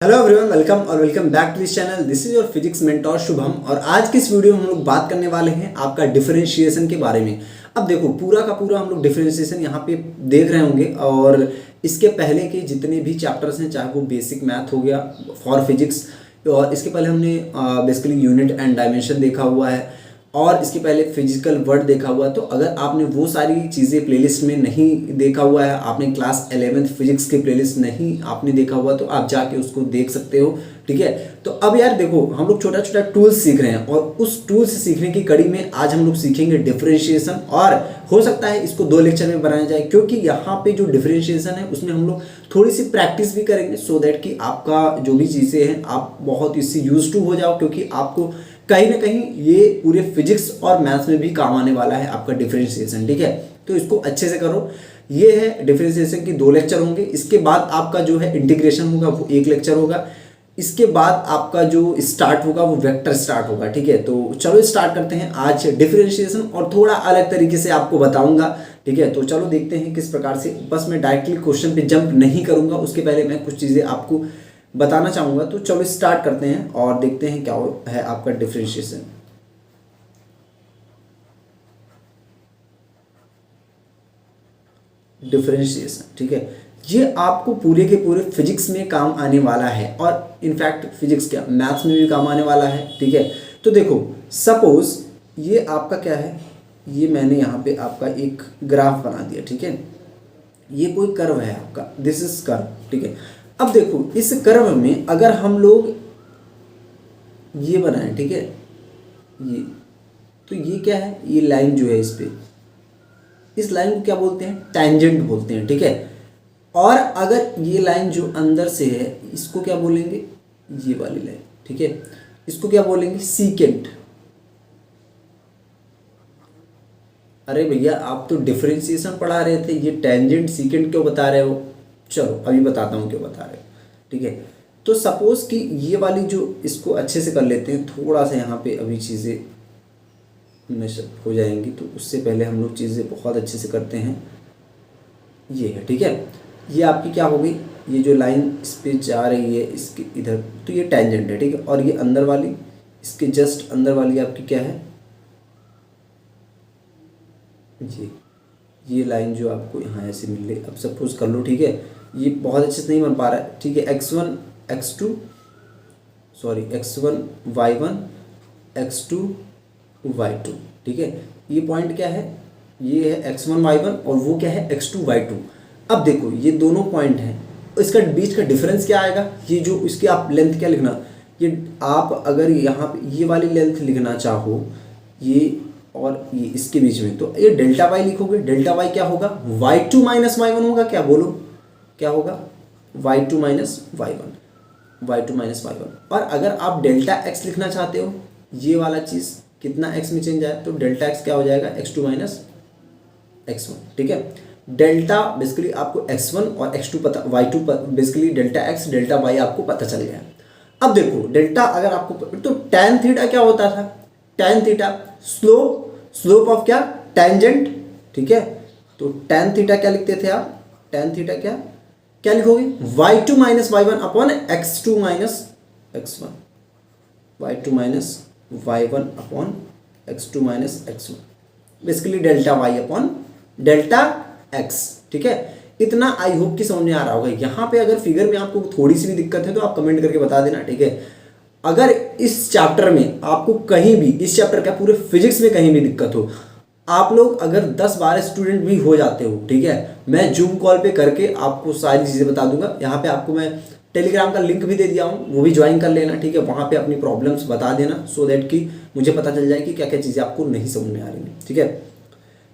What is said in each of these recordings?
Hello everyone, welcome और welcome back to this channel. This is your physics mentor Shubham और आज की इस वीडियो में हम लोग बात करने वाले हैं आपका डिफरेंशिएशन के बारे में। अब देखो, पूरा का पूरा हम लोग डिफरेंशिएशन यहाँ पे देख रहे होंगे और इसके पहले के जितने भी चैप्टर्स हैं, चाहे वो बेसिक मैथ हो गया फॉर फिजिक्स, और इसके पहले हमने बेसिकली यूनिट एंड डायमेंशन देखा हुआ है और इसके पहले फिजिकल वर्ड देखा हुआ है। तो अगर आपने वो सारी चीज़ें प्लेलिस्ट में नहीं देखा हुआ है, आपने क्लास 11th फिजिक्स के प्लेलिस्ट नहीं आपने देखा हुआ, तो आप जाके उसको देख सकते हो। ठीक है, तो अब यार देखो, हम लोग छोटा छोटा टूल्स सीख रहे हैं और उस टूल्स सीखने की कड़ी में आज हम लोग सीखेंगे डिफरेंशिएशन। और हो सकता है इसको 2 लेक्चर में बनाया जाए, क्योंकि यहाँ पे जो डिफरेंशिएशन है उसमें हम लोग थोड़ी सी प्रैक्टिस भी करेंगे, सो दैट कि आपका जो भी चीज़ें हैं आप बहुत इससे यूज टू हो जाओ, क्योंकि आपको कहीं ना कहीं ये पूरे फिजिक्स और मैथ्स में भी काम आने वाला है आपका डिफरेंशिएशन। ठीक है, तो इसको अच्छे से करो। ये है डिफरेंशिएशन की 2 लेक्चर होंगे। इसके बाद आपका जो है इंटीग्रेशन होगा वो 1 लेक्चर होगा। इसके बाद आपका जो स्टार्ट होगा वो वेक्टर स्टार्ट होगा। ठीक है, तो चलो स्टार्ट करते हैं आज डिफरेंशिएशन, और थोड़ा अलग तरीके से आपको बताऊंगा। ठीक है, तो चलो देखते हैं किस प्रकार से। बस मैं डायरेक्टली क्वेश्चन पे जंप नहीं करूंगा, उसके पहले मैं कुछ चीज़ें आपको बताना चाहूँगा। तो चलो स्टार्ट करते हैं और देखते हैं क्या है आपका डिफरेंशिएशन। डिफरेंशिएशन, ठीक है, ये आपको पूरे के पूरे फिजिक्स में काम आने वाला है और इनफैक्ट फिजिक्स क्या मैथ्स में भी काम आने वाला है। ठीक है, तो देखो सपोज ये आपका क्या है, ये मैंने यहाँ पे आपका एक ग्राफ बना दिया। ठीक है, ये कोई कर्व है आपका, दिस इज कर्व। ठीक है, अब देखो इस कर्व में अगर हम लोग ये बनाएं, ठीक है, ये तो ये क्या है, ये लाइन जो है इस पे, इस लाइन को क्या बोलते हैं, टैंजेंट बोलते हैं। ठीक है, और अगर ये लाइन जो अंदर से है इसको क्या बोलेंगे, ये वाली लाइन। ठीक है, इसको क्या बोलेंगे, सीकेंट। अरे भैया, आप तो डिफरेंशिएशन पढ़ा रहे थे, ये टेंजेंट सीकेंट क्यों बता रहे हो। चलो अभी बताता हूँ क्यों बता रहे हो। ठीक है, तो सपोज कि ये वाली जो, इसको अच्छे से कर लेते हैं, थोड़ा सा यहाँ पे अभी चीज़ें मैशअप हो जाएंगी, तो उससे पहले हम लोग चीज़ें बहुत अच्छे से करते हैं। ये है, ठीक है, ये आपकी क्या हो गई, ये जो लाइन इस पर जा रही है इसके इधर, तो ये टेंजेंट है। ठीक है, और ये अंदर वाली, इसके जस्ट अंदर वाली आपकी क्या है, ये लाइन जो आपको यहाँ ऐसे मिल रही। अब सपोज कर लो, ठीक है, ये बहुत अच्छे से नहीं बन पा रहा है। ठीक है, x1 x2 sorry x1 y1 x2 y2। ठीक है, ये पॉइंट क्या है, ये है x1 y1 और वो क्या है x2 y2। अब देखो ये दोनों पॉइंट हैं, इसका बीच का डिफरेंस क्या आएगा, ये जो इसकी आप लेंथ क्या लिखना, ये आप अगर यहाँ पे ये वाली लेंथ लिखना चाहो, ये और ये इसके बीच में, तो ये डेल्टा वाई लिखोगे। डेल्टा वाई क्या होगा, y2 माइनस y1 होगा। क्या बोलो, क्या होगा, y2 minus y1, y2 minus y1। और अगर आप डेल्टा x लिखना चाहते हो, ये वाला चीज़ कितना x में चेंज आया, तो डेल्टा x क्या हो जाएगा, x2 माइनस x1। ठीक है, डेल्टा बेसिकली आपको x1 और x2 पता, y2 basically delta x delta y आपको पता चल गया। अब देखो डेल्टा अगर आपको, तो tan थीटा क्या होता था, tan थीटा स्लोप ऑफ क्या, टेंजेंट। ठीक है, तो tan थीटा क्या लिखते थे आप, tan थीटा क्या लिखोगे, y2 minus y1 upon x2 minus x1, y2 minus y1 upon x2 minus x1, basically delta y upon delta x। ठीक है, इतना आई होप कि समझ में आ रहा होगा। यहाँ पे अगर फिगर में आपको थोड़ी सी भी दिक्कत है तो आप कमेंट करके बता देना। ठीक है, अगर इस चैप्टर में आपको कहीं भी, इस चैप्टर का पूरे फिजिक्स में कहीं भी दिक्कत हो, आप लोग अगर 10-12 स्टूडेंट भी हो जाते हो, ठीक है, मैं जूम कॉल पे करके आपको सारी चीज़ें बता दूंगा। यहाँ पे आपको मैं टेलीग्राम का लिंक भी दे दिया हूँ, वो भी ज्वाइन कर लेना। ठीक है, वहाँ पे अपनी प्रॉब्लम्स बता देना, सो दैट कि मुझे पता चल जाए कि क्या क्या चीज़ें आपको नहीं समझ में आ रही हैं। ठीक है,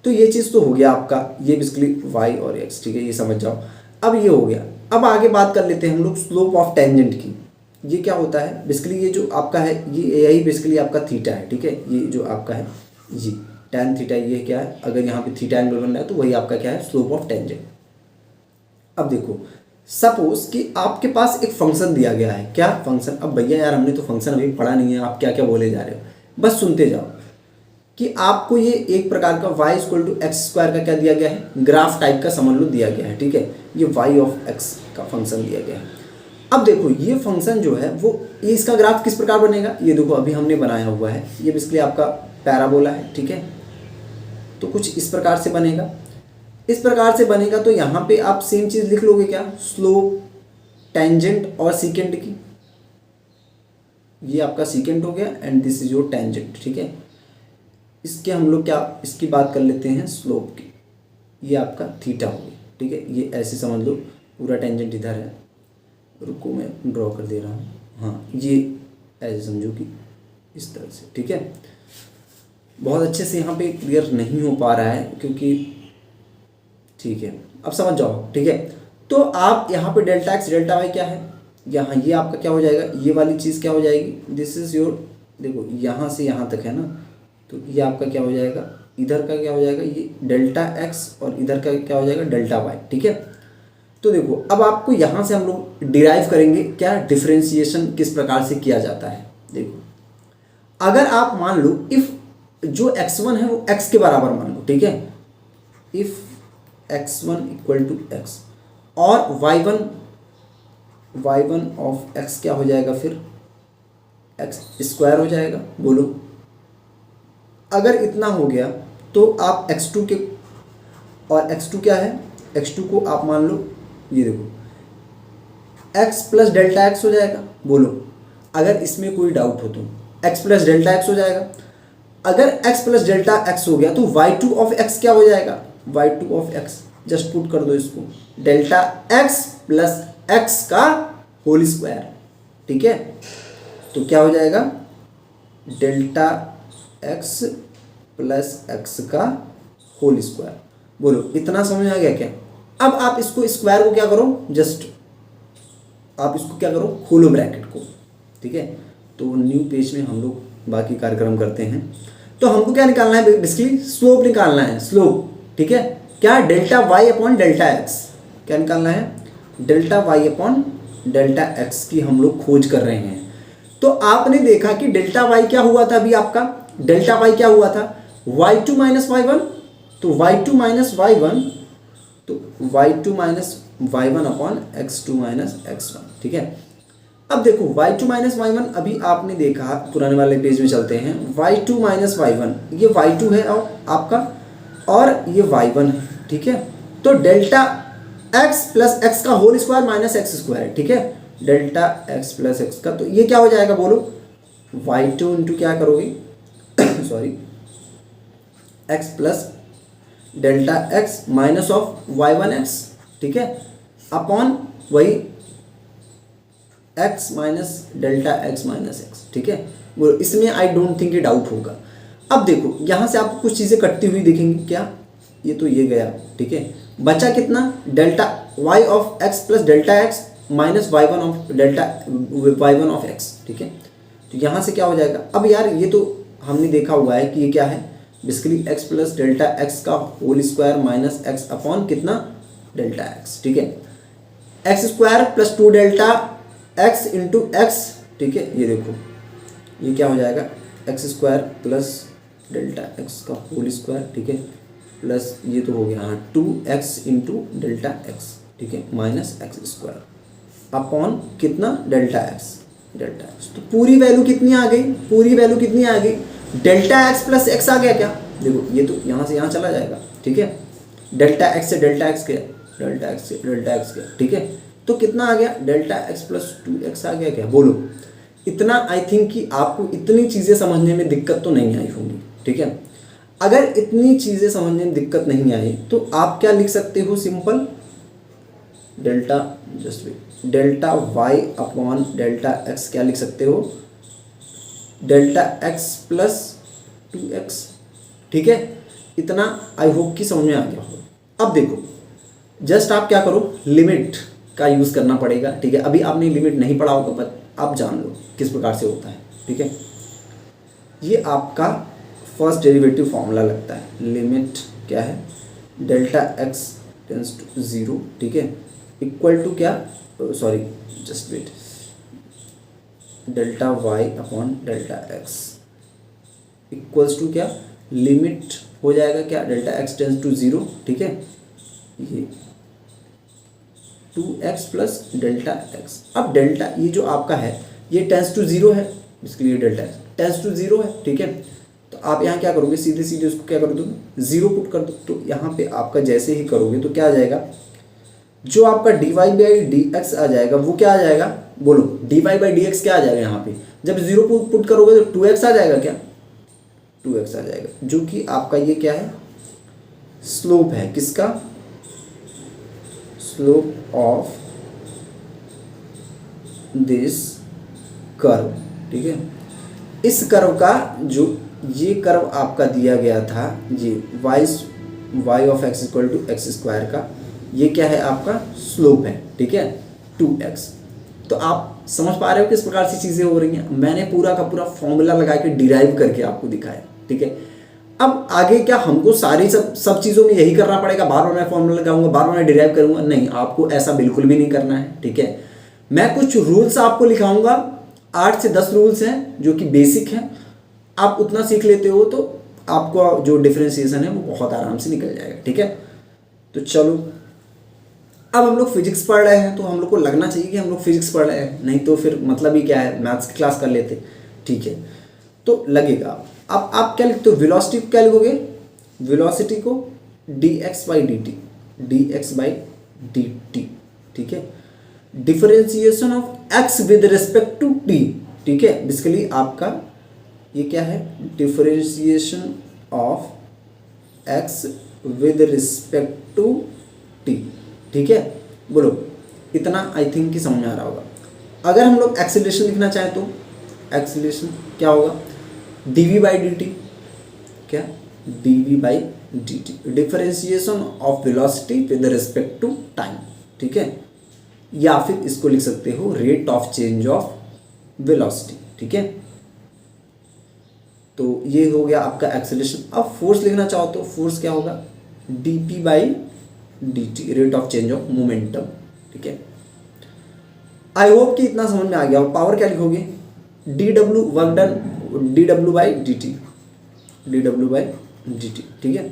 तो ये चीज़ तो हो गया आपका, ये बेसिकली y और x। ठीक है, ये समझ जाओ। अब ये हो गया, अब आगे बात कर लेते हैं हम लोग स्लोप ऑफ टेंजेंट की। ये क्या होता है, बेसिकली ये जो आपका है, ये यही बेसिकली आपका थीटा है। ठीक है, ये जो आपका है जी tan थीटा, ये क्या है, अगर यहाँ पे थीटा एंगल बन रहा है तो वही आपका क्या है, स्लोप ऑफ टेंजेंट। अब देखो सपोज कि आपके पास एक फंक्शन दिया गया है, क्या फंक्शन, अब भैया यार हमने तो फंक्शन अभी पढ़ा नहीं है, आप क्या क्या बोले जा रहे हो, बस सुनते जाओ। कि आपको ये एक प्रकार का y = x² का क्या दिया गया है, ग्राफ टाइप का समझ लो दिया गया है। ठीक है, ये y ऑफ x का फंक्शन दिया गया है। अब देखो ये फंक्शन जो है वो, ये इसका ग्राफ किस प्रकार बनेगा, ये देखो अभी हमने बनाया हुआ है, ये बेसिकली आपका पैराबोला है, ठीक है। तो कुछ इस प्रकार से बनेगा, इस प्रकार से बनेगा। तो यहाँ पे आप सेम चीज़ लिख लोगे क्या, स्लोप टेंजेंट और सीकेंट की, ये आपका सीकेंट हो गया and this is your tangent, ठीक है। इसके हम लोग क्या, इसकी बात कर लेते हैं स्लोप की, ये आपका थीटा हो गया, ठीक है। ये ऐसे समझ लो, पूरा टेंजेंट इधर है, रुको मैं ड्रॉ कर दे रहा हूँ, हाँ ये ऐसे समझो कि इस तरह से, ठीक है। बहुत अच्छे से यहाँ पे क्लियर नहीं हो पा रहा है क्योंकि, ठीक है अब समझ जाओ, ठीक है। तो आप यहाँ पे डेल्टा एक्स डेल्टा वाई क्या है, यहाँ ये आपका क्या हो जाएगा, ये वाली चीज़ क्या हो जाएगी, दिस इज योर, देखो यहाँ से यहाँ तक है ना, तो ये आपका क्या हो जाएगा, इधर का क्या हो जाएगा, ये डेल्टा एक्स और इधर का क्या हो जाएगा डेल्टा वाई, ठीक है। तो देखो अब आपको यहाँ से हम लोग डिराइव करेंगे क्या, डिफरेंशिएशन किस प्रकार से किया जाता है। देखो अगर आप मान लो इफ़ जो x1 है वो x के बराबर मान लो, ठीक है, if x1 equal to x और y1 ऑफ x क्या हो जाएगा, फिर x स्क्वायर हो जाएगा, बोलो। अगर इतना हो गया तो आप x2 के, और x2 क्या है, x2 को आप मान लो, ये देखो x प्लस डेल्टा एक्स हो जाएगा, बोलो। अगर इसमें कोई डाउट हो तो x प्लस डेल्टा एक्स हो जाएगा। अगर x प्लस डेल्टा एक्स हो गया तो y2 ऑफ x क्या हो जाएगा, y2 of x, just put कर दो इसको, डेल्टा x प्लस x का होल स्क्वायर, ठीक है। तो क्या हो जाएगा, डेल्टा x प्लस x का होल स्क्वायर, बोलो इतना समझ आ गया क्या। अब आप इसको स्क्वायर को क्या करो, जस्ट आप इसको क्या करो, खोलो ब्रैकेट को, ठीक है। तो न्यू पेज में हम लोग बाकी कार्यक्रम करते हैं। तो हमको क्या निकालना है, बेसिकली स्लोप निकालना है, स्लोप, ठीक है। क्या, delta Y upon delta X, क्या निकालना है, delta Y upon delta X की हम लोग खोज कर रहे हैं। तो आपने देखा कि डेल्टा वाई क्या हुआ था, अभी आपका डेल्टा वाई क्या हुआ था, y2 माइनस y1, तो y2 माइनस y1, तो y2 minus y1 upon x2 minus x1, ठीक है। अब देखो y2 माइनस y1, अभी आपने देखा, पुराने वाले पेज में चलते हैं, y2 माइनस y1, ये y2 है और आपका, और ये y1 है, ठीक है। तो डेल्टा x प्लस एक्स का whole square minus X square, ठीक है, डेल्टा x प्लस एक्स का, तो ये क्या हो जाएगा, बोलो, y2 इंटू क्या करोगे sorry, x plus delta x minus of y1x, ठीक है, अपॉन वही x minus delta x minus x, ठीक है। वो इसमें आई डोंट थिंक ये डाउट होगा। अब देखो यहाँ से आपको कुछ चीज़ें कटती हुई दिखेंगी, क्या, ये तो ये गया, ठीक है, बचा कितना, delta y of x plus delta x minus y1 of delta y1 of x, ठीक है। तो यहाँ से क्या हो जाएगा, अब यार ये तो हमने देखा हुआ है कि ये क्या है, basically x plus delta x का होल स्क्वायर माइनस x अपॉन कितना, डेल्टा x, ठीक है, X square plus 2 delta x into X, ठीक है। ये देखो ये क्या हो जाएगा, X square plus delta x का होल स्क्वायर, ठीक है, प्लस ये तो हो गया हाँ 2x इंटू डेल्टा x, ठीक है, माइनस एक्स स्क्वायर अपॉन कितना, डेल्टा x, डेल्टा x। तो पूरी वैल्यू कितनी आ गई, पूरी वैल्यू कितनी आ गई, डेल्टा x प्लस एक्स आ गया क्या, देखो ये तो यहाँ से यहाँ चला जाएगा, ठीक है, डेल्टा x से डेल्टा x गया, डेल्टा x से डेल्टा x गया, ठीक है। तो कितना आ गया, डेल्टा x प्लस 2x आ गया क्या, बोलो। इतना आई थिंक कि आपको इतनी चीज़ें समझने में दिक्कत तो नहीं आई होंगी, ठीक है। अगर इतनी चीज़ें समझने में दिक्कत नहीं आई तो आप क्या लिख सकते हो, simple delta, just delta y upon delta x क्या लिख सकते हो, डेल्टा x प्लस 2x, ठीक है। इतना आई होप कि समझ में आ गया हो। अब देखो जस्ट आप क्या करो, लिमिट का यूज़ करना पड़ेगा, ठीक है। अभी आपने लिमिट नहीं पढ़ा होगा पर आप जान लो किस प्रकार से होता है, ठीक है। ये आपका फर्स्ट डेरिवेटिव फॉर्मूला लगता है, लिमिट क्या है, डेल्टा x टेंस टू 0, ठीक है, इक्वल टू क्या, sorry just wait, delta y upon delta x equals to क्या, लिमिट हो जाएगा क्या, डेल्टा x टेंस टू 0, ठीक है, ये 2x प्लस डेल्टा एक्स। अब डेल्टा ये जो आपका है ये टेंस टू जीरो है, इसके लिए delta x tends to zero है, ठीक है। तो आप यहाँ क्या करोगे, सीधे सीधे उसको क्या कर दो, जीरो पुट कर दो। तो यहाँ पे आपका जैसे ही करोगे तो क्या आ जाएगा, जो आपका dy बाई dx आ जाएगा वो क्या आ जाएगा, बोलो dy बाई dx क्या आ जाएगा। यहाँ पे जब जीरो पुट करोगे तो 2x आ जाएगा, क्या 2x आ जाएगा, जो कि आपका ये क्या है, स्लोप है, किसका, स्लोप ऑफ दिस कर्व, ठीक है। इस कर्व का जो ये कर्व आपका दिया गया था, ये y of x equal to x square का, ये क्या है आपका स्लोप है, ठीक है, 2x। तो आप समझ पा रहे हो किस प्रकार से चीज़ें हो रही हैं। मैंने पूरा का पूरा फॉर्मूला लगा के डिराइव करके आपको दिखाया, ठीक है। अब आगे क्या हमको सारी सब चीज़ों में यही करना पड़ेगा, बार बार मैं फॉर्मूला लगाऊंगा, बार बार मैं डिराइव करूंगा, नहीं, आपको ऐसा बिल्कुल भी नहीं करना है, ठीक है। मैं कुछ रूल्स आपको लिखाऊंगा, 8 से 10 रूल्स हैं जो कि बेसिक हैं। आप उतना सीख लेते हो तो आपको जो डिफरेंशिएशन है वो बहुत आराम से निकल जाएगा, ठीक है। तो चलो, अब हम लोग फिजिक्स पढ़ रहे हैं तो हम लोग को लगना चाहिए कि हम लोग फिजिक्स पढ़ रहे हैं, नहीं तो फिर मतलब ही क्या है, मैथ्स की क्लास कर लेते, ठीक है। तो लगेगा अब आप क्या लिखते हो, वेलोसिटी को क्या लिखोगे, वेलोसिटी को dx बाई dt, ठीक है। Differentiation of x with respect to t, ठीक है। बेसिकली आपका ये क्या है, differentiation of x with respect to t, ठीक है। बोलो, इतना आई थिंक कि समझ में आ रहा होगा। अगर हम लोग एक्सीलरेशन लिखना चाहें तो एक्सीलरेशन क्या होगा, dv बाई dt, क्या dv by dt, differentiation of velocity with respect to time, ठीक है। या फिर इसको लिख सकते हो rate of change of velocity, ठीक है। तो ये हो गया आपका एक्सीलरेशन। अब फोर्स लिखना चाहो तो फोर्स क्या होगा, dp by dt, rate of change of momentum, ठीक है। आई होप कि इतना समझ में आ गया। और पावर क्या लिखोगे, dw work done, dw by dt, ठीक है।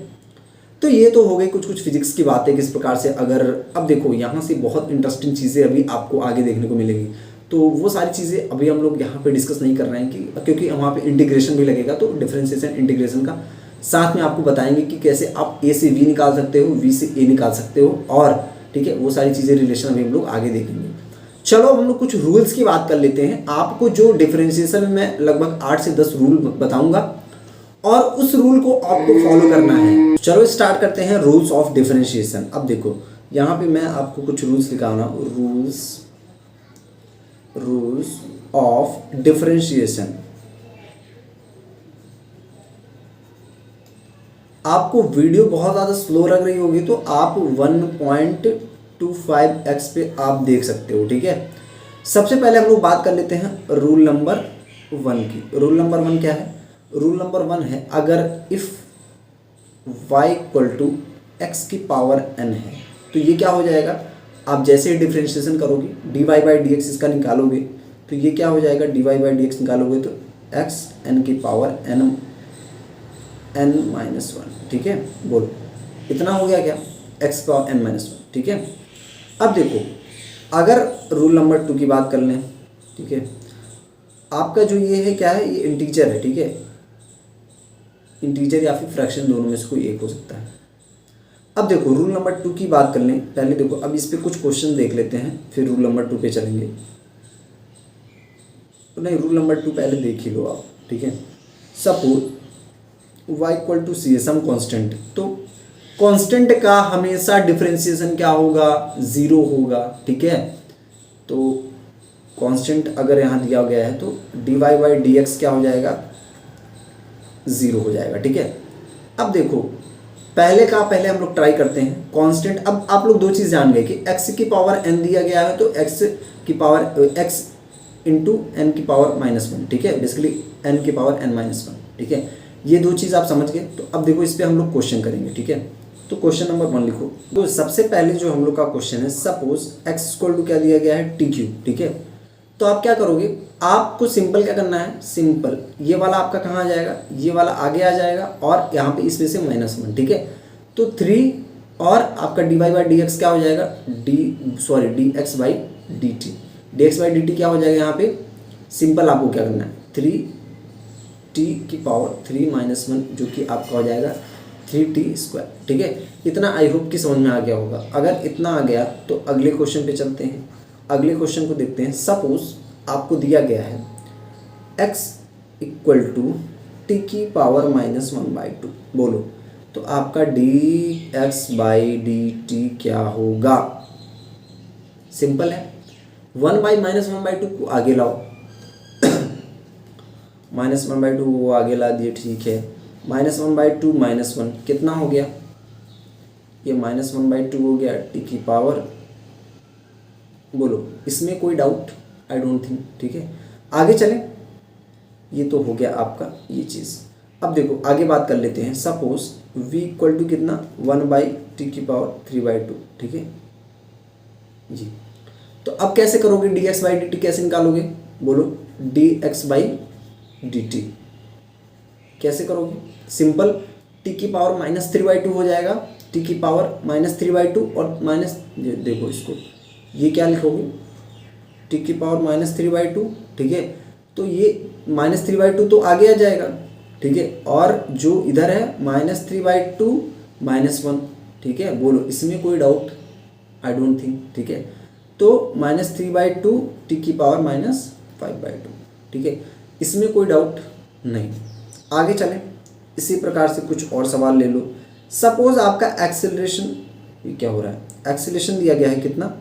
तो ये तो हो गई कुछ कुछ फिजिक्स की बातें किस प्रकार से। अगर अब देखो यहाँ से बहुत इंटरेस्टिंग चीज़ें अभी आपको आगे देखने को मिलेंगी, तो वो सारी चीज़ें अभी हम लोग यहाँ पे डिस्कस नहीं कर रहे हैं कि क्योंकि वहाँ पे इंटीग्रेशन भी लगेगा, तो डिफरेंशिएशन इंटीग्रेशन का साथ में आपको बताएंगे कि कैसे आप a से v निकाल सकते हो, v से a निकाल सकते हो, और ठीक है वो सारी चीज़ें रिलेशन अभी हम लोग आगे देखेंगे। चलो हम लोग कुछ रूल्स की बात कर लेते हैं। आपको जो डिफरेंशिएशन में मैं लगभग 8 से 10 रूल बताऊंगा और उस रूल को आपको फॉलो करना है। चलो स्टार्ट करते हैं रूल्स ऑफ डिफरेंशिएशन। अब देखो यहाँ पे मैं आपको कुछ रूल्स लिखा रहा हूँ, रूल्स ऑफ डिफरेंशिएशन। आपको वीडियो बहुत ज़्यादा स्लो लग रही होगी तो आप 1.25x पे आप देख सकते हो, ठीक है। सबसे पहले हम लोग बात कर लेते हैं रूल नंबर 1 की। रूल नंबर 1 क्या है, रूल नंबर 1 है अगर if y equal to x की पावर n है तो ये क्या हो जाएगा, आप जैसे ही डिफरेंशिएशन करोगे dy बाई dx इसका निकालोगे तो ये क्या हो जाएगा, dy बाई dx निकालोगे तो x n की पावर n-1, ठीक है। बोलो इतना हो गया क्या, x पावर n-1, ठीक है। अब देखो अगर रूल नंबर 2 की बात कर लें, ठीक है, आपका जो ये है क्या है, ये इंटीजर है, ठीक है। इंटीजर या फिर फ्रैक्शन दोनों में से कोई एक हो सकता है। अब देखो रूल नंबर 2 की बात कर लें, पहले देखो अब इस पे कुछ क्वेश्चन देख लेते हैं फिर रूल नंबर 2 पे चलेंगे। तो नहीं, रूल नंबर 2 पहले देख ही लो आप, ठीक है। सपोज y इक्वल टू सी है, सम कांस्टेंट, तो कांस्टेंट का हमेशा डिफरेंशिएशन क्या होगा, 0 होगा, ठीक है। तो कांस्टेंट अगर यहाँ दिया गया है तो dy बाई dx क्या हो जाएगा, 0 हो जाएगा, ठीक है। अब देखो पहले हम लोग ट्राई करते हैं कांस्टेंट। अब आप लोग दो चीज़ जान गए कि x की पावर n दिया गया है तो x की पावर x इंटू एन की पावर -1, ठीक है। बेसिकली n की पावर n-1, ठीक है। ये दो चीज़ आप समझ गए। तो अब देखो इस पर हम लोग क्वेश्चन करेंगे, ठीक है। तो क्वेश्चन नंबर 1 लिखो। तो सबसे पहले जो हम लोग का क्वेश्चन है, सपोज x इक्वल टू क्या दिया गया है, t3, ठीक है। तो आप क्या करोगे, आपको सिंपल क्या करना है, सिंपल ये वाला आपका कहाँ आ जाएगा, ये वाला आगे आ जाएगा और यहाँ पे इसमें से -1, ठीक है। तो 3 और आपका dy बाई डी एक्स क्या हो जाएगा, D x by D T. D x by D T क्या हो जाएगा यहाँ पे, सिंपल आपको क्या करना है, 3t⁻³ - 1 जो कि आपका हो जाएगा 3t²। ठीक है, इतना आई होप कि समझ में आ गया होगा। अगर इतना आ गया तो अगले क्वेश्चन पे चलते हैं। अगले क्वेश्चन को देखते हैं। सपोज आपको दिया गया है x = t⁻⁻1/2, बोलो तो आपका dx/dt क्या होगा। सिंपल है, 1/-1/2 को आगे लाओ, -1/2 वो आगे ला दिए, ठीक है। -1/2 -1 कितना हो गया, ये -1/2 हो गया t⁻, बोलो इसमें कोई डाउट, आई डोंट थिंक। ठीक है, आगे चलें। ये तो हो गया आपका ये चीज़। अब देखो आगे बात कर लेते हैं। सपोज v = कितना, 1/t⁻³ ठीक है जी। तो अब कैसे करोगे, dx/dt कैसे निकालोगे, बोलो dx/dt कैसे करोगे। सिंपल, t⁻³ हो जाएगा, t⁻³ और माइनस, देखो इसको ये क्या लिखोगे, t⁻³ ठीक है। तो ये -3/2 तो आगे आ जाएगा, ठीक है। और जो इधर है -3/2 -1, ठीक है। बोलो इसमें कोई डाउट, आई डोंट थिंक। ठीक है, तो -3/2 t⁻⁻5/2 ठीक है, इसमें कोई डाउट नहीं। आगे चलें। इसी प्रकार से कुछ और सवाल ले लो। सपोज आपका एक्सेलरेशन, ये क्या हो रहा है, एक्सेलरेशन दिया गया है कितना,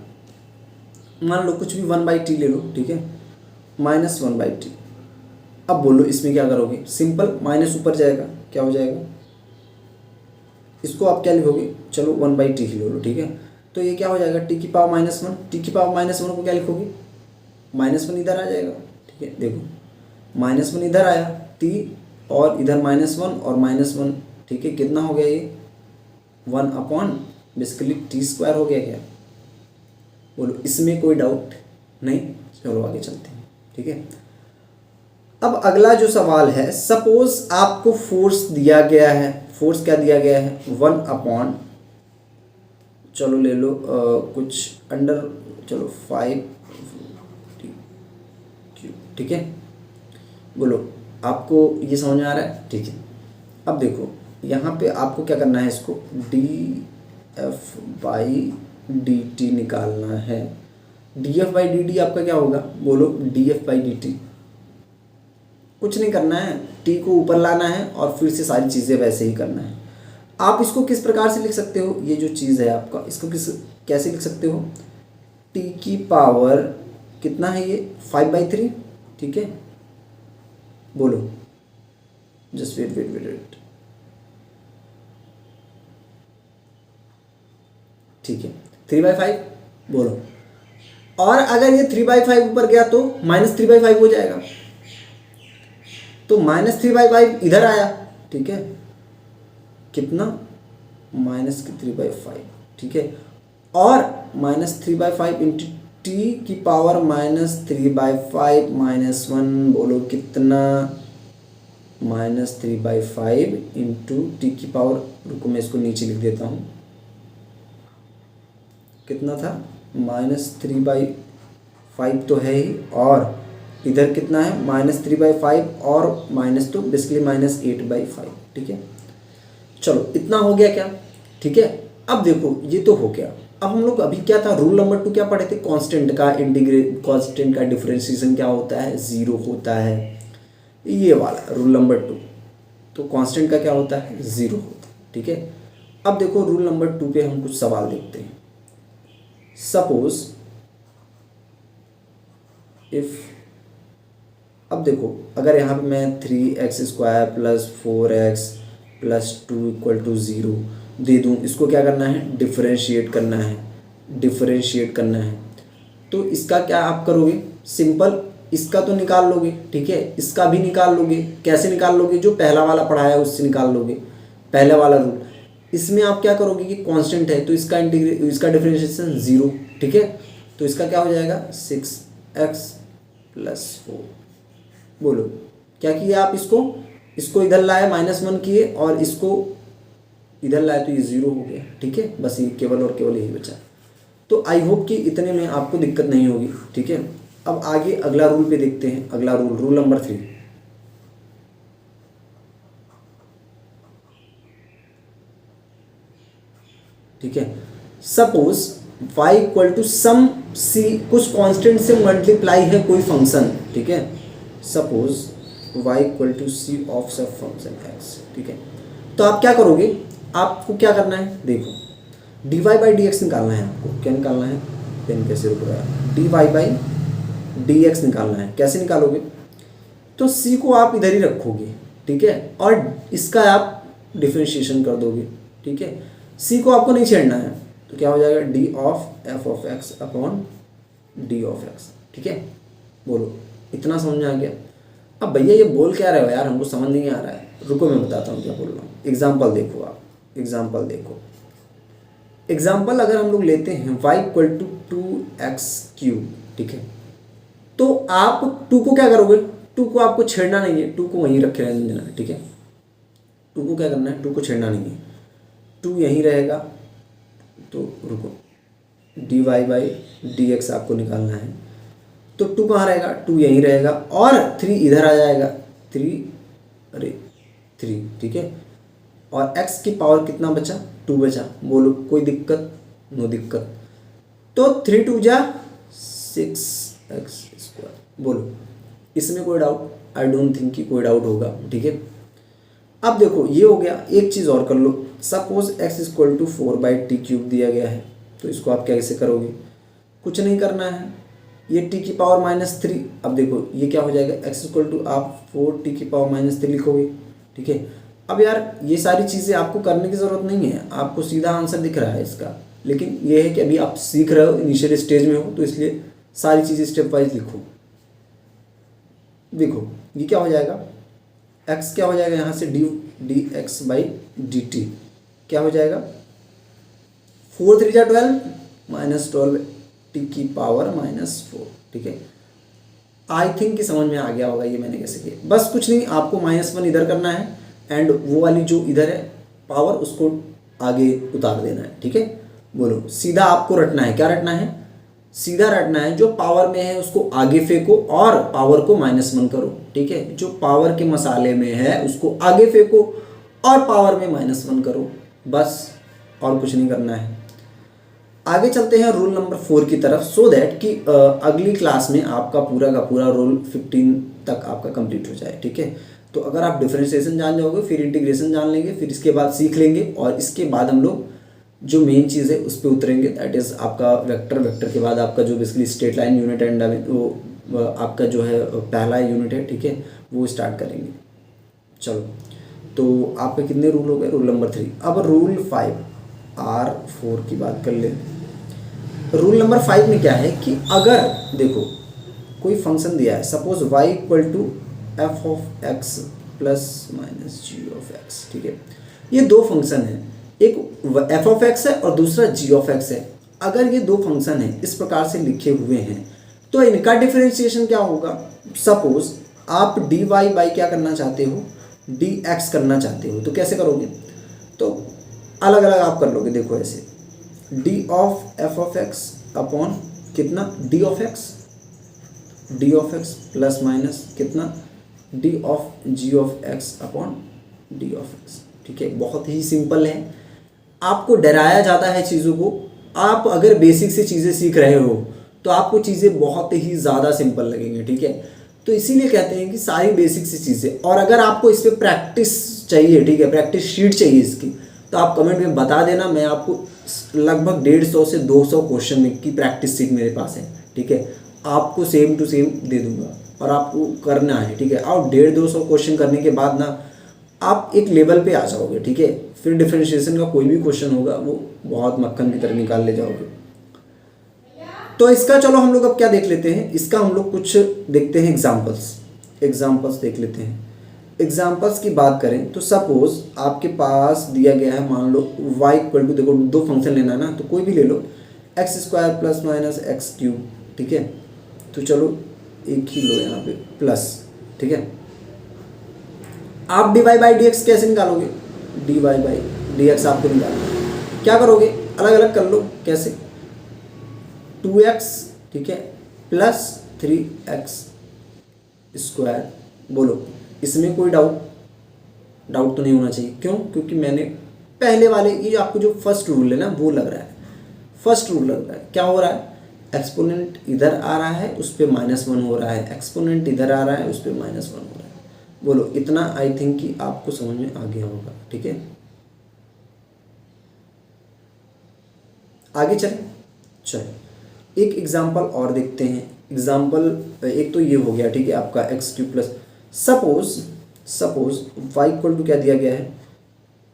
मान लो कुछ भी 1/t ले लो, ठीक है, -1/t। अब बोलो इसमें क्या करोगे, सिंपल माइनस ऊपर जाएगा, क्या हो जाएगा, इसको आप क्या लिखोगे, चलो 1/t ही ले लो, ठीक है। तो ये क्या हो जाएगा, t⁻⁻1, t⁻⁻1 को क्या लिखोगे, -1 इधर आ जाएगा, ठीक है। देखो -1 इधर आया, t और इधर -1 और -1, ठीक है, कितना हो गया ये 1 बेसिकली t² हो गया क्या, बोलो इसमें कोई डाउट नहीं। चलो आगे चलते हैं, ठीक है। अब अगला जो सवाल है, सपोज आपको फोर्स दिया गया है, फोर्स क्या दिया गया है, 1 चलो ले लो कुछ अंडर, चलो 5 ठीक है। बोलो आपको ये समझ में आ रहा है, ठीक है। अब देखो यहाँ पे आपको क्या करना है, इसको df/dt निकालना है। df/dt आपका क्या होगा, बोलो df/dt, कुछ नहीं करना है, t को ऊपर लाना है और फिर से सारी चीज़ें वैसे ही करना है। आप इसको किस प्रकार से लिख सकते हो, ये जो चीज़ है आपका, इसको कैसे लिख सकते हो, t⁻, कितना है ये 5/3, ठीक है। बोलो जस्ट वेट, ठीक है, 3/5 बोलो। और अगर ये 3/5 ऊपर गया तो -3/5 हो जाएगा, तो -3/5 इधर आया, ठीक है, कितना -3/5, ठीक है। और -3/5 इंटू t⁻⁻3/5 -1, बोलो कितना, -3/5 इंटू t⁻, रुको मैं इसको नीचे लिख देता हूँ, कितना था, -3/5 तो है ही, और इधर कितना है -3/5 और माइनस, तो बेसिकली -8/5, ठीक है। चलो इतना हो गया क्या, ठीक है। अब देखो ये तो हो गया। अब हम लोग अभी क्या था, रूल नंबर 2 क्या पढ़े थे, कांस्टेंट का कांस्टेंट का डिफरेंशिएशन क्या होता है, 0 होता है, ये वाला रूल नंबर 2। तो कांस्टेंट का क्या होता है, 0 होता है, ठीक है। अब देखो रूल नंबर 2 पे हम कुछ सवाल देखते हैं। सपोज इफ, अब देखो अगर यहाँ पे मैं 3x² + 4x + 2 = 0 दे दूँ, इसको क्या करना है, डिफरेंशिएट करना है। तो इसका क्या आप करोगे, सिंपल इसका तो निकाल लोगे, ठीक है, इसका भी निकाल लोगे। कैसे निकाल लोगे, जो पहला वाला पढ़ाया है उससे निकाल लोगे, पहले वाला रूल। इसमें आप क्या करोगे कि कांस्टेंट है तो इसका डिफरेंशिएशन 0, ठीक है। तो इसका क्या हो जाएगा, 6x + 4, बोलो क्या किया आप, इसको इधर लाए -1 किए और इसको इधर लाए तो ये 0 हो गया, ठीक है। बस ये केवल और केवल यही बचा। तो आई होप कि इतने में आपको दिक्कत नहीं होगी, ठीक है। अब आगे अगला रूल पे देखते हैं। अगला रूल नंबर 3, ठीक है। Suppose y equal to some c, कुछ कांस्टेंट से मल्टीप्लाई है कोई फंक्शन, ठीक है। Suppose y equal to c of सब फंक्शन x, ठीक है। तो आप क्या करोगे, आपको क्या करना है, देखो dy बाई डी एक्स निकालना है आपको। क्या निकालना है, पेन कैसे रुक रहा है, dy बाई डी एक्स निकालना है। कैसे निकालोगे, तो c को आप इधर ही रखोगे, ठीक है, और इसका आप डिफरेंशिएशन कर दोगे, ठीक है। c को आपको नहीं छेड़ना है, तो क्या हो जाएगा, D of f of x upon d of x, ठीक है। बोलो इतना समझ में आ गया। अब भैया ये बोल क्या रहे हो यार, हमको समझ नहीं आ रहा है, रुको मैं बताता हूँ क्या बोल रहा हूँ। एग्जाम्पल देखो, आप एग्जाम्पल देखो। एग्जाम्पल अगर हम लोग लेते हैं y इक्वल टू 2x³, ठीक है। तो आप 2 को क्या करोगे, 2 को आपको छेड़ना नहीं है, 2 को वहीं रखे रहने देना है, ठीक है। 2 को क्या करना है, 2 को छेड़ना नहीं है, 2 यहीं रहेगा। तो रुको, dy बाई डी एक्स आपको निकालना है, तो 2 कहाँ रहेगा, 2 यहीं रहेगा, और 3 इधर आ जाएगा, 3, ठीक है। और x की पावर कितना बचा, 2 बचा। बोलो कोई दिक्कत, नो दिक्कत। तो 3 2 जा 6x²। बोलो इसमें कोई डाउट, आई डोंट थिंक कि कोई डाउट होगा, ठीक है। अब देखो ये हो गया। एक चीज़ और कर लो, suppose x equal to 4/t³ दिया गया है, तो इसको आप कैसे करोगे, कुछ नहीं करना है, ये t की पावर -3। अब देखो ये क्या हो जाएगा, x इक्वल टू आप 4t की पावर -3 लिखोगे, ठीक है। अब यार ये सारी चीज़ें आपको करने की ज़रूरत नहीं है, आपको सीधा आंसर दिख रहा है इसका। लेकिन ये है कि अभी आप सीख रहे हो, इनिशियल स्टेज में हो, तो इसलिए सारी चीज़ें स्टेप वाइज लिखो। देखो ये क्या हो जाएगा, x क्या हो जाएगा यहाँ से, D x by D T क्या हो जाएगा, 4 3 जा 12 -12 t की पावर -4, ठीक है। आई थिंक कि समझ में आ गया होगा ये मैंने कैसे किया। बस कुछ नहीं, आपको -1 इधर करना है, एंड वो वाली जो इधर है पावर उसको आगे उतार देना है, ठीक है। बोलो सीधा आपको रटना है, क्या रटना है, सीधा रटना है। जो पावर में है उसको आगे फेंको और पावर को -1 करो, ठीक है। जो पावर के मसाले में है उसको आगे फेंको और पावर में -1 करो, बस, और कुछ नहीं करना है। आगे चलते हैं रूल नंबर 4 की तरफ, सो दैट कि अगली क्लास में आपका पूरा का पूरा रूल 15 तक आपका कंप्लीट हो जाए, ठीक है। तो अगर आप डिफरेंशिएशन जान जाओगे, फिर इंटीग्रेशन जान लेंगे, फिर इसके बाद सीख लेंगे, और इसके बाद हम लोग जो मेन चीज़ है उस पर उतरेंगे, दैट इज़ आपका वेक्टर के बाद आपका जो basically straight line unit and वो आपका जो है पहला यूनिट है, ठीक है, वो स्टार्ट करेंगे। चलो, तो आपके कितने रूल हो गए, रूल नंबर 3। अब रूल 5 R4 की बात कर ले। रूल नंबर 5 में क्या है कि अगर देखो कोई फंक्शन दिया है, suppose y equal to f of x plus minus g of x, ठीक है। ये दो फंक्शन है, एक एफ ऑफ एक्स है और दूसरा जी ऑफ एक्स है। अगर ये दो फंक्शन है इस प्रकार से लिखे हुए हैं, तो इनका डिफरेंशिएशन क्या होगा। सपोज आप डी वाई बाई क्या करना चाहते हो, डी एक्स करना चाहते हो, तो कैसे करोगे, तो अलग अलग आप कर लोगे। देखो ऐसे, d of f of x upon कितना, d of x plus minus कितना, d of g of x upon d of x, ठीक है। बहुत ही सिंपल है, आपको डराया जाता है चीज़ों को। आप अगर बेसिक से चीज़ें सीख रहे हो तो आपको चीज़ें बहुत ही ज़्यादा सिंपल लगेंगी, ठीक है। तो इसीलिए कहते हैं कि सारी बेसिक सी चीज़ें, और अगर आपको इस पर प्रैक्टिस चाहिए, ठीक है, प्रैक्टिस शीट चाहिए इसकी, तो आप कमेंट में बता देना। मैं आपको लगभग 150 से 200 क्वेश्चन की प्रैक्टिस शीट मेरे पास है, ठीक है, आपको सेम टू सेम दे दूंगा और आपको करना है, ठीक है। और 150-200 क्वेश्चन करने के बाद ना आप एक लेवल पे आ जाओगे, ठीक है। फिर डिफरेंशिएशन का कोई भी क्वेश्चन होगा वो बहुत मक्खन की तरह निकाल ले जाओगे। तो इसका चलो हम लोग अब क्या देख लेते हैं, इसका हम लोग कुछ देखते हैं एग्जाम्पल्स देख लेते हैं। एग्जाम्पल्स की बात करें तो सपोज आपके पास दिया गया है, मान लो y इक्वल टू, देखो दो फंक्शन लेना है ना, तो कोई भी ले लो, x² प्लस माइनस x³, ठीक है। तो चलो एक ही लो यहाँ पे प्लस, ठीक है। आप dy बाई डी एक्स कैसे निकालोगे, dy बाई dx आपको निकालना है। क्या करोगे, अलग अलग कर लो। कैसे, 2x ठीक है प्लस 3x स्क्वायर। बोलो इसमें कोई डाउट तो नहीं होना चाहिए। क्यों, क्योंकि मैंने पहले वाले ये आपको जो फर्स्ट रूल है ना वो लग रहा है, फर्स्ट रूल लग रहा है। क्या हो रहा है, एक्सपोनेंट इधर आ रहा है उस पर -1 हो रहा है, एक्सपोनेंट इधर आ रहा है उस पर -1 हो रहा है। बोलो इतना आई थिंक कि आपको समझ में आ गया होगा। ठीक है, आगे चलें। चलो एक एग्जाम्पल और देखते हैं। एग्जाम्पल एक तो ये हो गया ठीक है आपका x³ plus suppose y equal to क्या दिया गया है,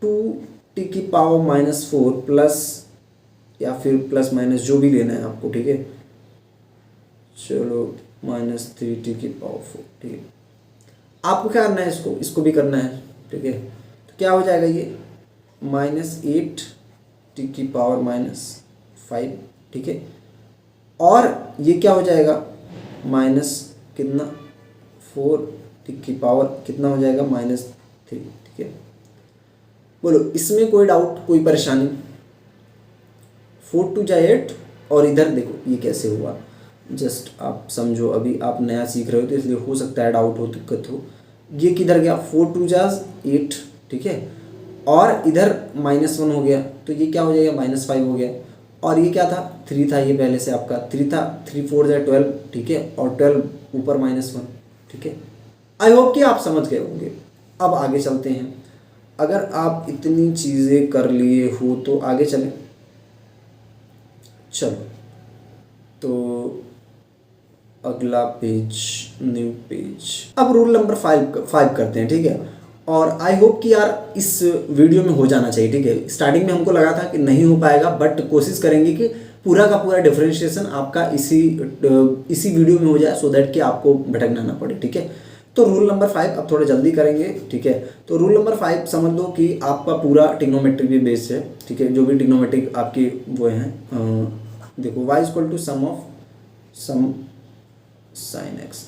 2t⁻⁻4 प्लस या फिर प्लस माइनस जो भी लेना है आपको। ठीक है, चलो -3t⁻4। ठीक है, आपको क्या करना है, इसको भी करना है। ठीक है, तो क्या हो जाएगा ये -8t⁻⁻5। ठीक है, और ये क्या हो जाएगा माइनस कितना 4t⁻, कितना हो जाएगा -3। ठीक है, बोलो इसमें कोई डाउट, कोई परेशानी। 4 2 जा 8 और इधर देखो ये कैसे हुआ, जस्ट आप समझो, अभी आप नया सीख रहे हो तो इसलिए हो सकता है डाउट हो, दिक्कत हो। ये किधर गया, 4 2 जा 8। ठीक है, और इधर -1 हो गया तो ये क्या हो जाएगा -5 हो गया। और ये क्या था, 3 था, ये पहले से आपका 3 था, 3 4 जा 12। ठीक है, और 12 ऊपर -1। ठीक है, आई होप कि आप समझ गए होंगे। अब आगे चलते हैं। अगर आप इतनी चीज़ें कर लिए हो तो आगे चलें। चलो तो अगला पेज, न्यू पेज। अब रूल नंबर 5 करते हैं। ठीक है, और आई होप कि यार इस वीडियो में हो जाना चाहिए। ठीक है, स्टार्टिंग में हमको लगा था कि नहीं हो पाएगा, बट कोशिश करेंगे कि पूरा का पूरा डिफरेंशिएशन आपका इसी वीडियो में हो जाए, सो दैट कि आपको भटकना ना पड़े। ठीक है, तो रूल नंबर 5 अब थोड़ा जल्दी करेंगे। ठीक है, तो रूल नंबर 5 समझ लो कि आपका पूरा ट्रिग्नोमेट्रिक भी बेस्ड है। ठीक है, जो भी ट्रिग्नोमेट्रिक आपकी वो हैं, देखो y equal to some sin x।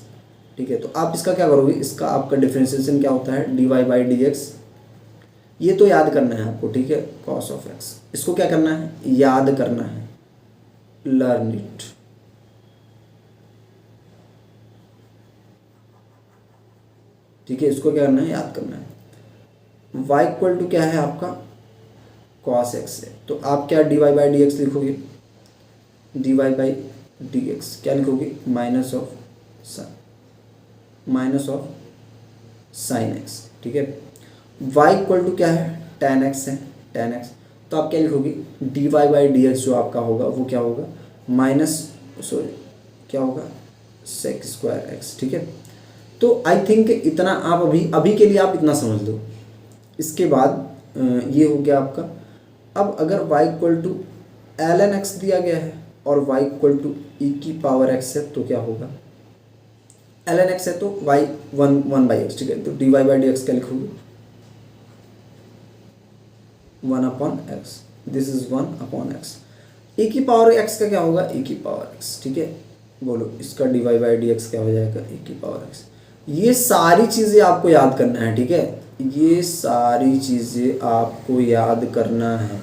ठीक है, तो आप इसका क्या करोगे, इसका आपका डिफरेंशिएशन क्या होता है, dy/dx। ये तो याद करना है आपको। ठीक है, cos of x, इसको क्या करना है, याद करना है, लर्न इट। ठीक है, इसको क्या करना है, याद करना है। y इक्वल टू क्या है आपका, cos x है, तो आप क्या dy/dx लिखोगे, dy/dx क्या लिखोगे, माइनस ऑफ sin x। ठीक है, y इक्वल टू क्या है, tan x है, tan x, तो आप क्या लिखोगे, dy/dx जो आपका होगा वो क्या होगा, क्या होगा, sec² x। ठीक है, तो आई थिंक इतना आप अभी के लिए आप इतना समझ लो। इसके बाद ये हो गया आपका। अब अगर y equal to ln x दिया गया है और y इक्वल टू e⁻x है तो क्या होगा, ln x है तो y 1/x। ठीक है, तो dy/dx क्या लिखोगे, 1/x, this is 1/x। e⁻x का क्या होगा, e⁻x। ठीक है, बोलो इसका dy/dx क्या हो जाएगा, e⁻x। ये सारी चीज़ें आपको याद करना है। ठीक है, ये सारी चीज़ें आपको याद करना है।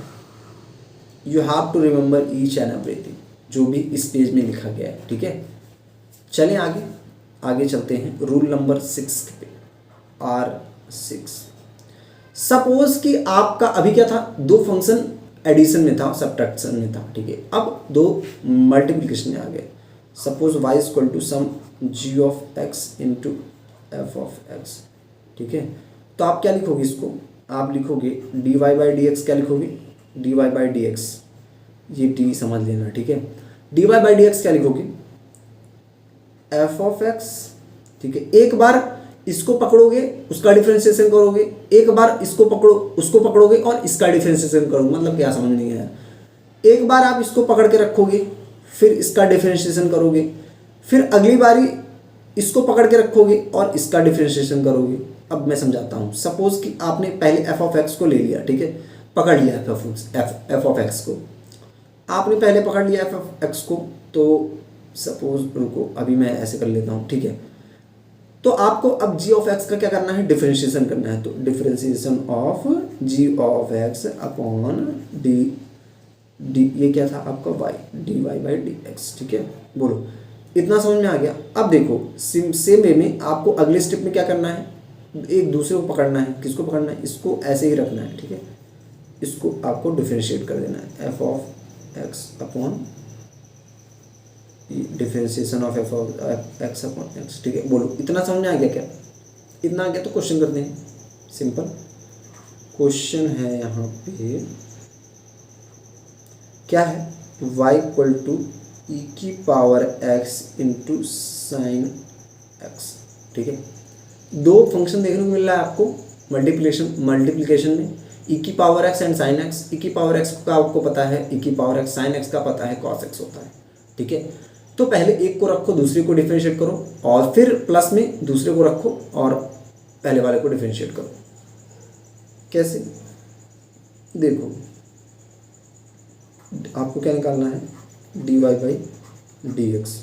You have to remember each and everything जो भी इस पेज में लिखा गया है। ठीक है, चलें आगे चलते हैं रूल नंबर 6 पे, R6। सपोज कि आपका अभी क्या था, 2 फंक्शन एडिशन में था, सब्ट्रैक्शन में था। ठीक है, अब 2 मल्टीप्लिकेशन में आ गए। Suppose y equal to some g of x into f of x। ठीक है, तो आप क्या लिखोगे, इसको आप लिखोगे dy/dx, क्या लिखोगे, dy/dx, ये t समझ लेना। ठीक है, dy/dx क्या लिखोगे, f ऑफ x। ठीक है, एक बार इसको पकड़ोगे उसका डिफरेंशिएशन करोगे, एक बार इसको पकड़ो उसको पकड़ोगे और इसका डिफरेंशिएशन करोगे। मतलब क्या, समझ नहीं आया। एक बार आप इसको पकड़ के रखोगे, फिर इसका डिफरेंशिएशन करोगे, फिर अगली बारी इसको पकड़ के रखोगे और इसका डिफरेंशिएशन करोगे। अब मैं समझाता हूँ। सपोज कि आपने पहले f ऑफ x को ले लिया। ठीक है, पकड़ लिया f ऑफ x को, आपने पहले पकड़ लिया f ऑफ x को। तो सपोज रुको, अभी मैं ऐसे कर लेता हूँ। ठीक है, तो आपको अब जी ऑफ एक्स का क्या करना है, डिफरेंशिएशन करना है। तो differentiation of g of x upon d d ये क्या था आपका y, d y by d x. ठीक है, बोलो इतना समझ में आ गया। अब देखो सेम वे में आपको अगले स्टेप में क्या करना है, एक दूसरे को पकड़ना है। किसको पकड़ना है, इसको ऐसे ही रखना है। ठीक है, इसको आपको डिफरेंशिएट कर देना है, F of x upon differentiation of f of x upon x. ठीक है, बोलो इतना समझ में आ गया क्या, इतना आ गया तो क्वेश्चन करते हैं। सिंपल क्वेश्चन है यहाँ पे क्या है, y इक्वल टू ई की power x into sine x. ठीक है, दो फंक्शन देखने को मिल रहा है आपको मल्टीप्लिकेशन में, ई की power x and sine x. E की पावर x का आपको पता है, ई की पावर x, साइन x का पता है कॉस x होता है। ठीक है, तो पहले एक को रखो, दूसरे को डिफरेंशिएट करो, और फिर प्लस में दूसरे को रखो और पहले वाले को डिफरेंशिएट करो। कैसे, देखो आपको क्या निकालना है, d y by d x.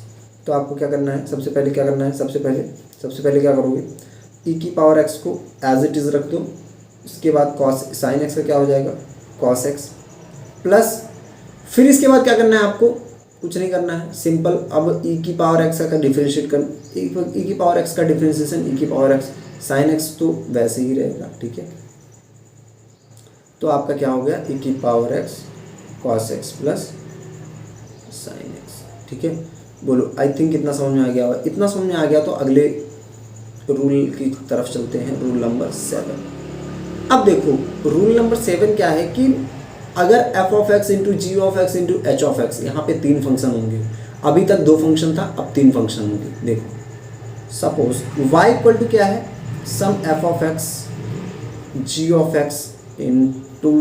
तो आपको क्या करना है, सबसे पहले क्या करना है, सबसे पहले क्या करोगे, ई की पावर एक्स को एज इट इज़ रख दो। इसके बाद कॉस साइन एक्स का क्या हो जाएगा, कॉस एक्स, प्लस फिर इसके बाद क्या करना है आपको, कुछ नहीं करना है, सिंपल। अब ई की पावर एक्स का डिफरेंशिएट कर, ई की पावर एक्स का डिफरेंशिएशन, ई की पावर एक्स साइन एक्स तो वैसे ही रहेगा। ठीक है, तो आपका क्या हो गया, ई की power x cos x plus sine x. ठीक है, बोलो आई थिंक इतना समझ में आ गया होगा। इतना समझ में आ गया तो अगले रूल की तरफ चलते हैं, रूल नंबर 7। अब देखो रूल नंबर 7 क्या है कि अगर f of x into g of x into h of x, यहाँ पे 3 फंक्शन होंगे। अभी तक 2 फंक्शन था, अब 3 फंक्शन होंगे। देखो सपोज y इक्वल टू क्या है, sum f of x g of x into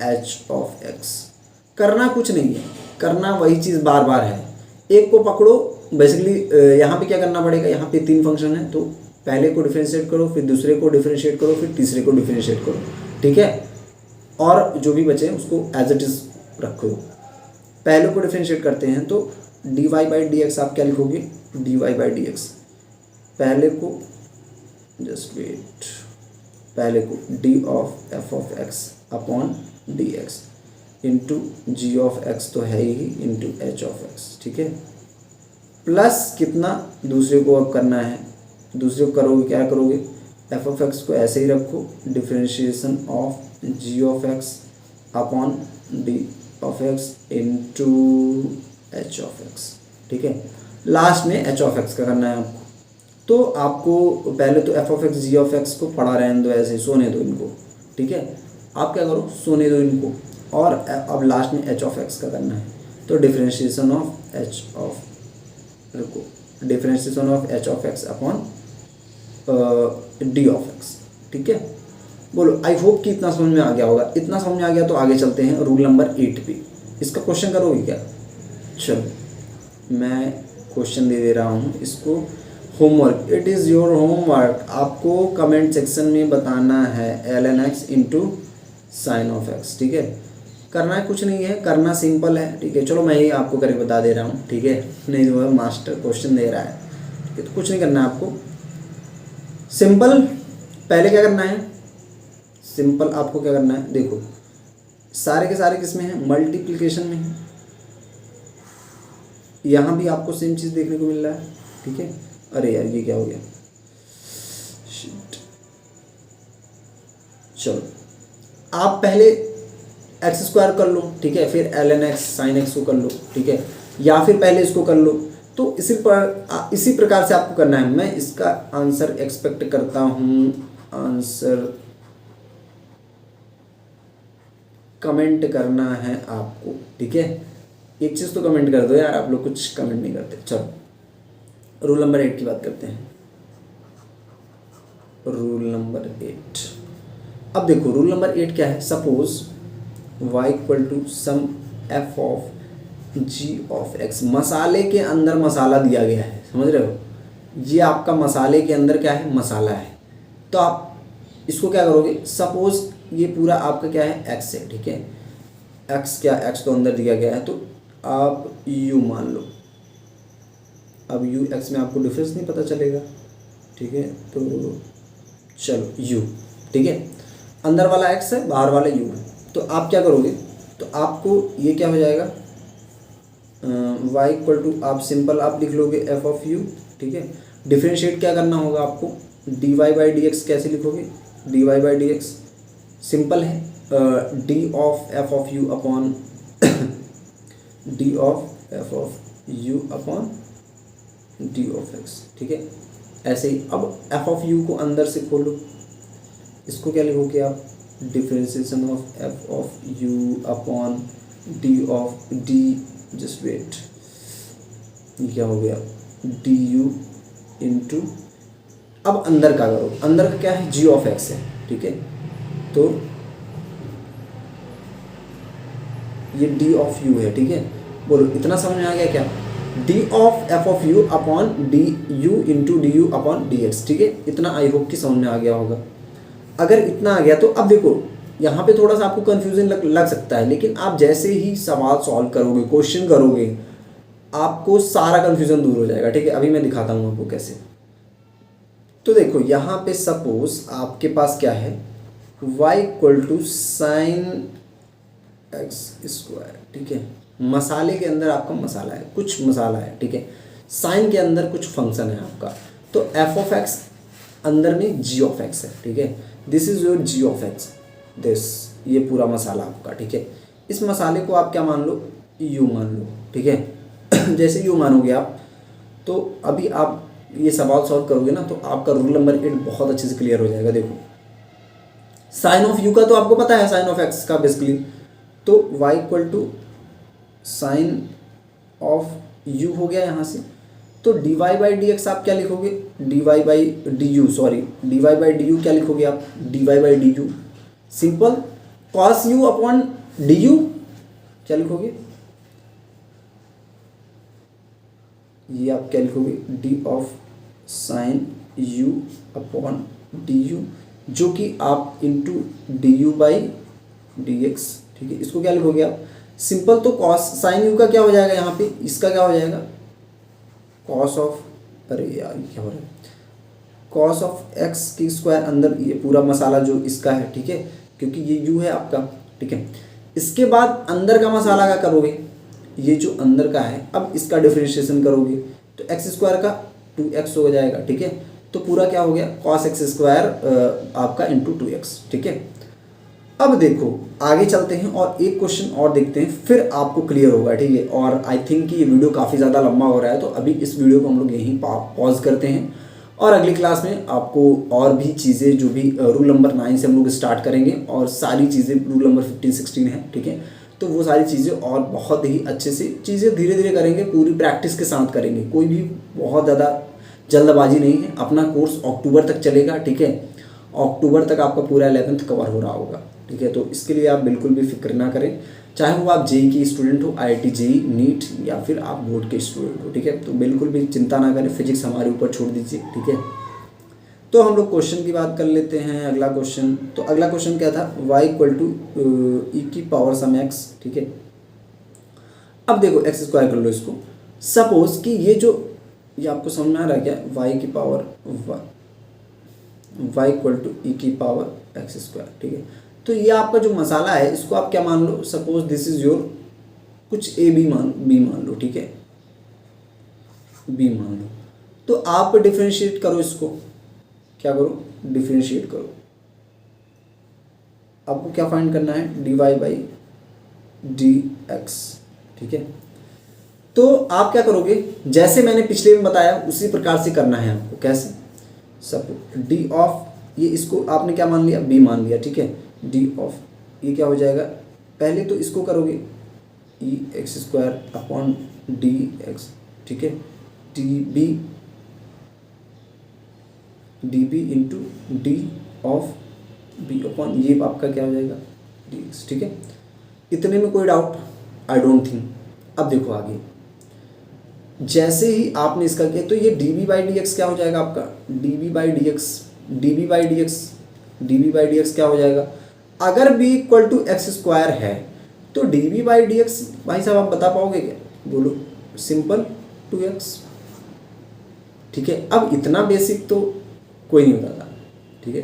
h of x. करना कुछ नहीं है, करना वही चीज़ बार बार है, एक को पकड़ो। बेसिकली यहाँ पे क्या करना पड़ेगा, यहाँ पे 3 फंक्शन है, तो पहले को डिफरेंशिएट करो, फिर दूसरे को डिफरेंशिएट करो, फिर तीसरे को डिफरेंशिएट करो। ठीक है, और जो भी बचे उसको एज इट इज़ रखो। पहले को डिफरेंशिएट करते हैं तो d y by d x आप क्या लिखोगे, d y by d x. पहले को जस्ट वेट, पहले को d of f of x upon d x into g of x तो है ही, इंटू एच ऑफ एक्स। ठीक है, प्लस कितना, दूसरे को अब करना है, दूसरे को करोगे क्या करोगे, एफ ऑफ एक्स को ऐसे ही रखो, differentiation of g of x upon d of x into h of x. ठीक है, लास्ट में एच ऑफ एक्स का करना है आपको। तो आपको पहले तो f of x g of x को पढ़ा रहने दो, ऐसे सोने दो इनको। ठीक है, आप क्या करो, सोने दो इनको, और अब लास्ट में एच ऑफ एक्स का करना है। तो डिफरेंशिएशन ऑफ एच ऑफ, रुको, differentiation of H of x upon d of x. ठीक है, बोलो आई होप कि इतना समझ में आ गया होगा। इतना समझ में आ गया तो आगे चलते हैं रूल नंबर 8 पे। इसका क्वेश्चन करोगे क्या, चलो मैं क्वेश्चन दे रहा हूँ इसको, homework, it is your homework. आपको कमेंट सेक्शन में बताना है ln x into sine of x. ठीक है, करना है कुछ नहीं है, करना सिंपल है। ठीक है, चलो मैं ही आपको करके बता दे रहा हूँ। ठीक है, नहीं तो मास्टर क्वेश्चन दे रहा है। ठीक है, तो कुछ नहीं करना है आपको, सिंपल। पहले क्या करना है, सिंपल आपको क्या करना है, देखो सारे के सारे किस में हैं, मल्टीप्लिकेशन में है। यहाँ भी आपको सेम चीज़ देखने को मिल रहा है। ठीक है, अरे यार ये क्या हो गया, शिट। चलो आप पहले एक्स स्क्वायर कर लो। ठीक है, फिर ln x साइन एक्स को कर लो। ठीक है, या फिर पहले इसको कर लो। तो इसी प्रकार से आपको करना है। मैं इसका आंसर एक्सपेक्ट करता हूँ, आंसर कमेंट करना है आपको। ठीक है, एक चीज़ तो कमेंट कर दो यार, आप लोग कुछ कमेंट नहीं करते। चलो रूल नंबर 8 की बात करते हैं। रूल नंबर 8, अब देखो रूल नंबर 8 क्या है, suppose y equal to some f of g of x. मसाले के अंदर मसाला दिया गया है, समझ रहे हो, ये आपका मसाले के अंदर क्या है, मसाला है। तो आप इसको क्या करोगे, सपोज ये पूरा आपका क्या है, x है। ठीक है, x क्या, x तो अंदर दिया गया है, तो आप u मान लो। अब u x में आपको डिफरेंस नहीं पता चलेगा। ठीक है। तो चलो u, ठीक है, अंदर वाला x है, बाहर वाला u है। तो आप क्या करोगे, तो आपको ये क्या हो जाएगा, y इक्वल टू, आप सिंपल आप लिख लोगे f ऑफ u, ठीक है। डिफरेंशिएट क्या करना होगा आपको, dy बाई डी एक्स कैसे लिखोगे, dy by d x simple है, d of f of u upon d of f of u upon d of x, ठीक है। ऐसे ही अब f ऑफ u को अंदर से खोलो, इसको क्या लिखोगे आप, differentiation of f of u upon d of d, just wait, ये क्या हो गया, du इंटू, अब अंदर का करो, अंदर का क्या है, g ऑफ x है, ठीक है। तो ये d ऑफ u है, ठीक है। बोलो इतना समझ में आ गया क्या, d of f of u upon D you into D you upon d x, ठीक है। इतना आई होप कि समझ में आ गया होगा। अगर इतना आ गया तो अब देखो यहाँ पे थोड़ा सा आपको कन्फ्यूजन लग सकता है, लेकिन आप जैसे ही सवाल सॉल्व करोगे, क्वेश्चन करोगे, आपको सारा कन्फ्यूजन दूर हो जाएगा, ठीक है। अभी मैं दिखाता हूँ आपको कैसे। तो देखो यहाँ पे सपोज आपके पास क्या है, y equal to sine x square, ठीक है। मसाले के अंदर आपका मसाला है, कुछ मसाला है, ठीक है। साइन के अंदर कुछ फंक्शन है आपका, तो f ऑफ x अंदर में g ऑफ x है, ठीक है। This is your g of x, this, ये पूरा मसाला आपका, ठीक है। इस मसाले को आप क्या मान लो, u मान लो, ठीक है। जैसे u मानोगे आप, तो अभी आप ये सवाल सॉल्व करोगे ना, तो आपका रूल नंबर 8 बहुत अच्छे से क्लियर हो जाएगा। देखो साइन ऑफ u का तो आपको पता है, साइन ऑफ x का बेसिकली, तो y equal to sine of u हो गया यहाँ से। तो dy बाई डी एक्स आप क्या लिखोगे, dy by D you, sorry dy by D you क्या लिखोगे आप, dy by D you, simple cos u upon D you क्या लिखोगे, ये आप क्या लिखोगे, d of sine u upon D you, जो कि आप into D you by d x, ठीक है। इसको क्या लिखोगे आप, सिंपल, तो कॉस साइन यू का क्या हो जाएगा यहाँ पे, इसका क्या हो जाएगा, कॉस ऑफ, अरे यार ये क्या हो रहा है, कॉस ऑफ एक्स की स्क्वायर, अंदर ये पूरा मसाला जो इसका है, ठीक है, क्योंकि ये यू है आपका, ठीक है। इसके बाद अंदर का मसाला क्या करोगे, ये जो अंदर का है, अब इसका डिफरेंशिएशन करोगे, तो एक्स स्क्वायर का 2x हो जाएगा, ठीक है। तो पूरा क्या हो गया, कॉस एक्स स्क्वायर आपका इंटू 2x, ठीक है। अब देखो आगे चलते हैं और एक क्वेश्चन और देखते हैं, फिर आपको क्लियर होगा, ठीक है। और आई थिंक कि ये वीडियो काफ़ी ज़्यादा लंबा हो रहा है, तो अभी इस वीडियो को हम लोग यहीं पॉज करते हैं, और अगली क्लास में आपको और भी चीज़ें, जो भी रूल नंबर 9 से हम लोग स्टार्ट करेंगे, और सारी चीज़ें रूल नंबर 15, 16 है, ठीक है। तो वो सारी चीज़ें और बहुत ही अच्छे से चीज़ें धीरे धीरे करेंगे, पूरी प्रैक्टिस के साथ करेंगे, कोई भी बहुत ज़्यादा जल्दबाजी नहीं है। अपना कोर्स अक्टूबर तक चलेगा, ठीक है। अक्टूबर तक आपका पूरा 11th कवर हो रहा होगा, ठीक है। तो इसके लिए आप बिल्कुल भी फिक्र ना करें, चाहे वो आप जेई के स्टूडेंट हो, IIT जेई नीट, या फिर आप बोर्ड के स्टूडेंट हो, ठीक है। तो बिल्कुल भी चिंता ना करें, फिजिक्स हमारे ऊपर छोड़ दीजिए, ठीक है। तो हम लोग क्वेश्चन की बात कर लेते हैं। अगला क्वेश्चन, तो अगला क्वेश्चन क्या था, y इक्वल टू ई की पावर सम x, ठीक है। अब देखो एक्स स्क्वायर कर लो इसको, सपोज कि ये आपको समझ में आ रहा है क्या, y की पावर y इक्वल टू ई की पावर एक्स स्क्वायर, ठीक है। तो ये आपका जो मसाला है, इसको आप क्या मान लो, सपोज दिस इज योर कुछ b मान लो, ठीक है, b मान लो। तो आप डिफरेंशिएट करो इसको, क्या करो, डिफरेंशिएट करो। आपको क्या फाइंड करना है, dy बाई डी एक्स, ठीक है। तो आप क्या करोगे, जैसे मैंने पिछले में बताया उसी प्रकार से करना है आपको। कैसे, सब डी ऑफ, ये इसको आपने क्या मान लिया, b मान लिया, ठीक है। डी ऑफ ये क्या हो जाएगा, पहले तो इसको करोगे e x square upon d x, ठीक है। D b into d of b upon ये आपका क्या हो जाएगा, डी एक्स, ठीक है। इतने में कोई डाउट, आई डोंट थिंक। अब देखो आगे, जैसे ही आपने इसका किया, तो ये d b by d x क्या हो जाएगा आपका, d b by d x, d b by d x, d b by d x क्या हो जाएगा, अगर b equal to x square है, तो d b by d x, भाई साहब आप बता पाओगे क्या, बोलो, सिंपल 2x, ठीक है। अब इतना बेसिक तो कोई नहीं बताता, ठीक है।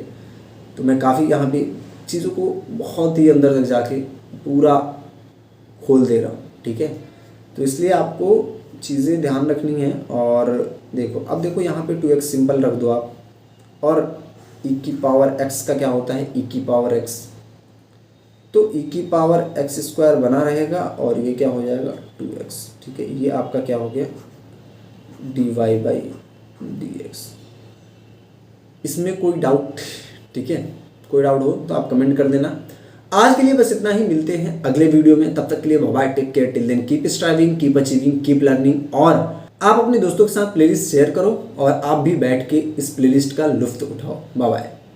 तो मैं काफ़ी यहाँ पे चीज़ों को बहुत ही अंदर तक जाके पूरा खोल दे रहा हूँ, ठीक है। तो इसलिए आपको चीज़ें ध्यान रखनी है। और देखो, अब देखो यहाँ पे 2x सिंपल रख दो आप, और e की पावर x का क्या होता है, e की पावर x, तो e की पावर x स्क्वायर बना रहेगा और ये क्या हो जाएगा 2x, ठीक है। ये आपका क्या हो गया dy/dx। इसमें कोई डाउट, ठीक है, कोई डाउट हो तो आप कमेंट कर देना। आज के लिए बस इतना ही, मिलते हैं अगले वीडियो में, तब तक के लिए bye bye, take care, till then keep striving, keep achieving, keep learning. और आप अपने दोस्तों के साथ प्लेलिस्ट शेयर करो और आप भी बैठ के इस प्लेलिस्ट का लुत्फ उठाओ। Bye bye.